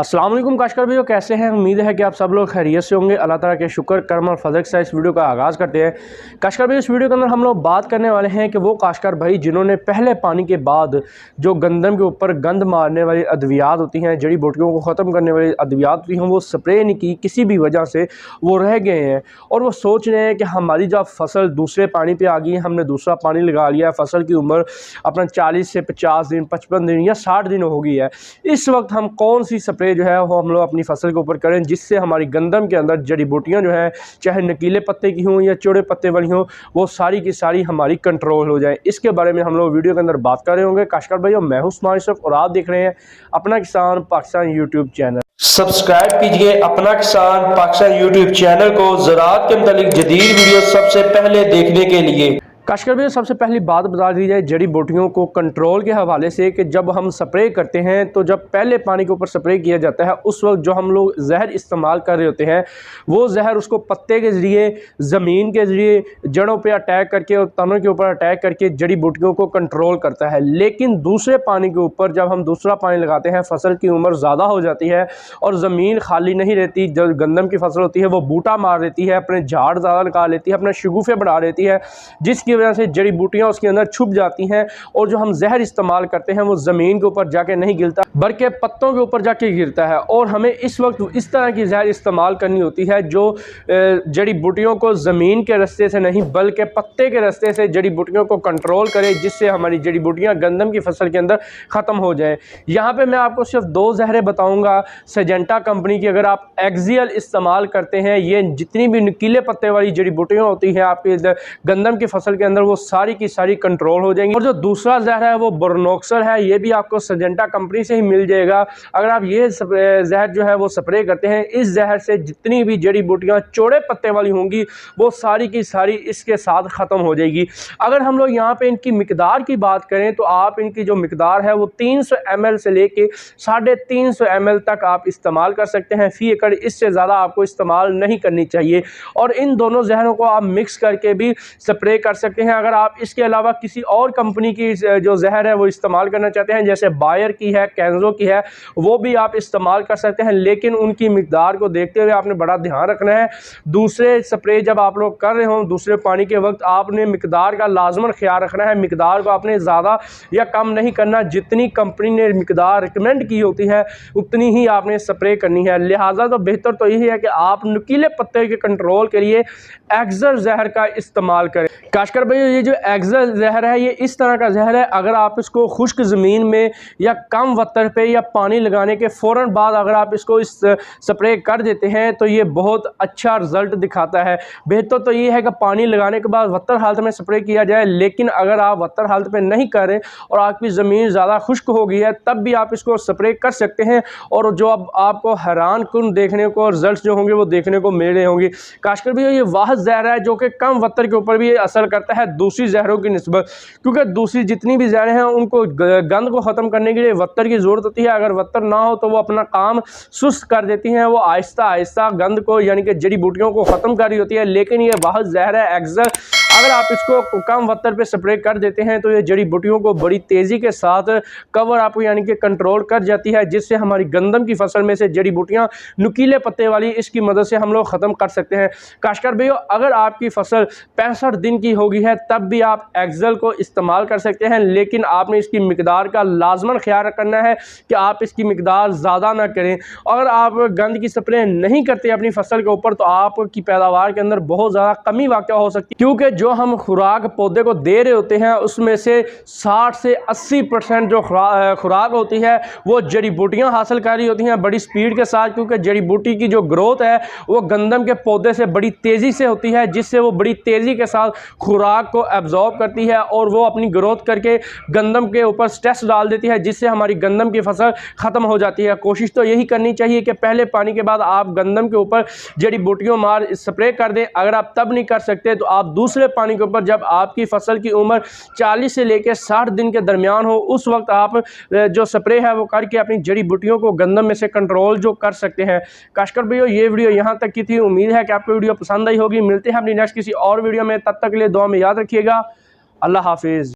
अस्सलाम वालेकुम काशकार भाइयों, कैसे हैं? उम्मीद है कि आप सब लोग खैरियत से होंगे। अल्लाह ताला के शुक्र कर्म और फजल से इस वीडियो का आगाज़ करते हैं। काशकार भाई, इस वीडियो के अंदर हम लोग बात करने वाले हैं कि वो काशकार भाई जिन्होंने पहले पानी के बाद जो गंदम के ऊपर गंद मारने वाली अद्वियात होती हैं, जड़ी बूटियों को ख़त्म करने वाली अद्वियात होती हैं, वो स्प्रे नहीं की, किसी भी वजह से वो रह गए हैं और वो सोच रहे हैं कि हमारी जब फसल दूसरे पानी पर आ गई है, हमने दूसरा पानी लगा लिया है, फसल की उम्र अपना 40 से 50 दिन 55 दिन या 60 दिन हो गई है, इस वक्त हम कौन सी स्प्रे जो है वो हम लोग अपनी फसल के ऊपर करें जिससे हमारी गंदम के अंदर जड़ी बूटियां जो है, चाहे नकीले पत्ते की हों या चौड़े पत्ते वाली हों, वो सारी की सारी हमारी कंट्रोल हो जाए। इसके बारे में हम लोग वीडियो के अंदर बात कर रहे होंगे। काशकार भाइयों, मैं हूं उस्मान यूसुफ और आप देख रहे हैं अपना किसान पाकिस्तान यूट्यूब चैनल। सब्सक्राइब कीजिए अपना किसान पाकिस्तान यूट्यूब चैनल को ज़राअत के मुतालिक जदीद वीडियो सबसे पहले देखने के लिए। काशकार भाई, सबसे पहली बात बता दी जाए जड़ी बूटियों को कंट्रोल के हवाले से कि जब हम स्प्रे करते हैं तो जब पहले पानी के ऊपर स्प्रे किया जाता है उस वक्त जो हम लोग जहर इस्तेमाल कर रहे होते हैं वो जहर उसको पत्ते के ज़रिए, ज़मीन के ज़रिए, जड़ों पे अटैक करके और तनों के ऊपर अटैक करके जड़ी बूटियों को कंट्रोल करता है। लेकिन दूसरे पानी के ऊपर जब हम दूसरा पानी लगाते हैं, फसल की उम्र ज़्यादा हो जाती है और ज़मीन खाली नहीं रहती, जो गंदम की फसल होती है वो बूटा मार देती है, अपने झाड़ ज़्यादा निकाल लेती है, अपने शगुफ़े बढ़ा देती है, जिसकी वजह से जड़ी बूटियां उसके अंदर छुप जाती हैं और जो हम जहर इस्तेमाल करते हैं वो ज़मीन के ऊपर जाके नहीं गिरता बल्कि पत्तों के ऊपर जाके गिरता है। और हमें इस वक्त इस तरह की जहर इस्तेमाल करनी होती है जो जड़ी बूटियों को ज़मीन के रास्ते से नहीं बल्कि पत्ते के रास्ते से जड़ी बूटियों को कंट्रोल करे, जिससे हमारी जड़ी बूटियां गंदम की फसल के अंदर ख़त्म हो जाए। यहाँ पे मैं आपको सिर्फ दो जहरें बताऊँगा सिंजेंटा कंपनी की। अगर आप एक्सियल इस्तेमाल करते हैं, ये जितनी भी नुकीले पत्ते वाली जड़ी बूटियाँ होती हैं आपकी गंदम की फसल के अंदर, वो सारी की सारी कंट्रोल हो जाएंगी। और जो दूसरा जहर है वो बोरोनोक्सल है, ये भी आपको सिंजेंटा कंपनी से ही मिल जाएगा। अगर आप ये जहर जो है वो स्प्रे करते हैं, इस जहर से जितनी भी जड़ी बूटियां चौड़े पत्ते वाली होंगी वो सारी की सारी इसके साथ ख़त्म हो जाएगी। अगर हम लोग यहाँ पे इनकी मिकदार की बात करें तो आप इनकी जो मिकदार है वो 300 ml से लेके 350 ml तक आप इस्तेमाल कर सकते हैं फी एकड़। इससे ज़्यादा आपको इस्तेमाल नहीं करनी चाहिए और इन दोनों जहरों को आप मिक्स करके भी स्प्रे कर सकते हैं। अगर आप इसके अलावा किसी और कंपनी की जो जहर है वो इस्तेमाल करना चाहते हैं, जैसे बायर की है, कैंजो की है, वो भी आप इस्तेमाल कर सकते हैं, लेकिन उनकी मिकदार को देखते हुए आपने बड़ा ध्यान रखना है। दूसरे स्प्रे जब आप लोग कर रहे हो दूसरे पानी के वक्त, आपने मिकदार का लाजमन ख्याल रखना है। मिकदार को आपने ज़्यादा या कम नहीं करना, जितनी कंपनी ने मिकदार रिकमेंड की होती है उतनी ही आपने स्प्रे करनी है। लिहाजा तो बेहतर तो यही है कि आप नुकीले पत्ते के कंट्रोल के लिए एक्सल जहर का इस्तेमाल करें। काशकार भाई, ये जो एक्सल जहर है ये इस तरह का जहर है, अगर आप इसको खुश्क ज़मीन में या कम वतर पे या पानी लगाने के फ़ौरन बाद अगर आप इसको इस स्प्रे कर देते हैं तो ये बहुत अच्छा रिज़ल्ट दिखाता है। बेहतर तो ये है कि पानी लगाने के बाद वतर हालत में स्प्रे किया जाए, लेकिन अगर आप वतर हालत में नहीं करें और आपकी ज़मीन ज़्यादा खुश्क हो गई है तब भी आप इसको स्प्रे कर सकते हैं और जो अब आपको हैरान कुन देखने को रिजल्ट जो होंगे वो देखने को मिल रहे होंगे। काशकार भाई, ये वाहिद जहर है जो कि कम वतर के ऊपर भी असर करता है दूसरी जहरों की निस्बत, क्योंकि दूसरी जितनी भी जहरें हैं उनको गंद को ख़त्म करने के लिए वत्तर की ज़रूरत होती है। अगर वत्तर ना हो तो वो अपना काम सुस्त कर देती हैं, वो आहिस्ता आहिस्ता गंद को यानी कि जड़ी बूटियों को ख़त्म कर रही होती है। लेकिन ये वाहिद जहर है एक्सल, अगर आप इसको कम वत्तर पे स्प्रे कर देते हैं तो ये जड़ी बूटियों को बड़ी तेज़ी के साथ कवर आपको यानी कि कंट्रोल कर जाती है, जिससे हमारी गंदम की फसल में से जड़ी बूटियाँ नुकीले पत्ते वाली इसकी मदद से हम लोग ख़त्म कर सकते हैं। काशकार भाइयों, अगर आपकी फसल 65 दिन की होगी है तब भी आप एक्सल को इस्तेमाल कर सकते हैं, लेकिन आपने इसकी मिकदार का लाजमन ख्याल रखना है कि आप इसकी मिकदार ज़्यादा ना करें। अगर आप गंद की स्प्रे नहीं करते अपनी फसल के ऊपर तो आपकी पैदावार के अंदर बहुत ज़्यादा कमी वाक़ हो सकती है, क्योंकि जो हम खुराक पौधे को दे रहे होते हैं उसमें से 60 से 80% जो खुराक होती है वो जड़ी बूटियाँ हासिल कर रही होती हैं बड़ी स्पीड के साथ, क्योंकि जड़ी बूटी की जो ग्रोथ है वो गंदम के पौधे से बड़ी तेज़ी से होती है, जिससे वो बड़ी तेज़ी के साथ खुराक को एब्जॉर्ब करती है और वो अपनी ग्रोथ करके गंदम के ऊपर स्ट्रेस डाल देती है, जिससे हमारी गंदम की फसल ख़त्म हो जाती है। कोशिश तो यही करनी चाहिए कि पहले पानी के बाद आप गंदम के ऊपर जड़ी बूटियों मार स्प्रे कर दें। अगर आप तब नहीं कर सकते तो आप दूसरे पानी के ऊपर जब आपकी फसल की उम्र 40 से लेकर 60 दिन के दरमियान हो उस वक्त आप जो स्प्रे है वो करके अपनी जड़ी बूटियों को गंदम में से कंट्रोल जो कर सकते हैं। काशकार भाइयों, ये वीडियो यहाँ तक की थी। उम्मीद है कि आपको वीडियो पसंद आई होगी। मिलते हैं अपनी नेक्स्ट किसी और वीडियो में, तब तक के लिए दुआ में याद रखिएगा। अल्लाह हाफिज़।